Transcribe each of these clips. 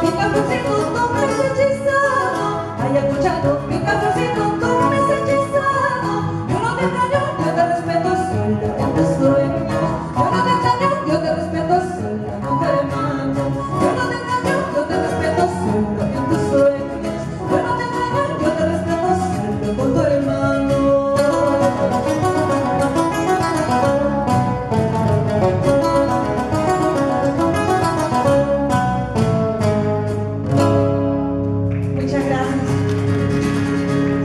mi cafecito, tú me has hechizado. Ay, escuchando mi cafecito, tú me has hechizado. Yo no te engaño, yo te respeto, soy la de tus sueños. Yo no te engaño, yo te respeto, soy la mujer hermano. Yo no te engaño, yo te respeto, soy la de tus sueños. Yo no te engaño, yo te respeto, soy con tu hermano. Muchas gracias.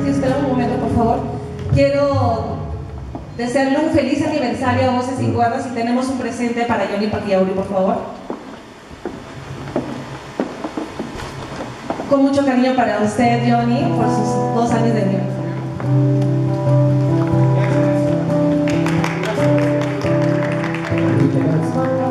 Si espera un momento, por favor. Quiero desearle un feliz aniversario a Voces y Cuerdas y tenemos un presente para Johnny Paquiauri, por favor. Con mucho cariño para usted, Johnny, por sus 2 años de aniversario. Muchas gracias.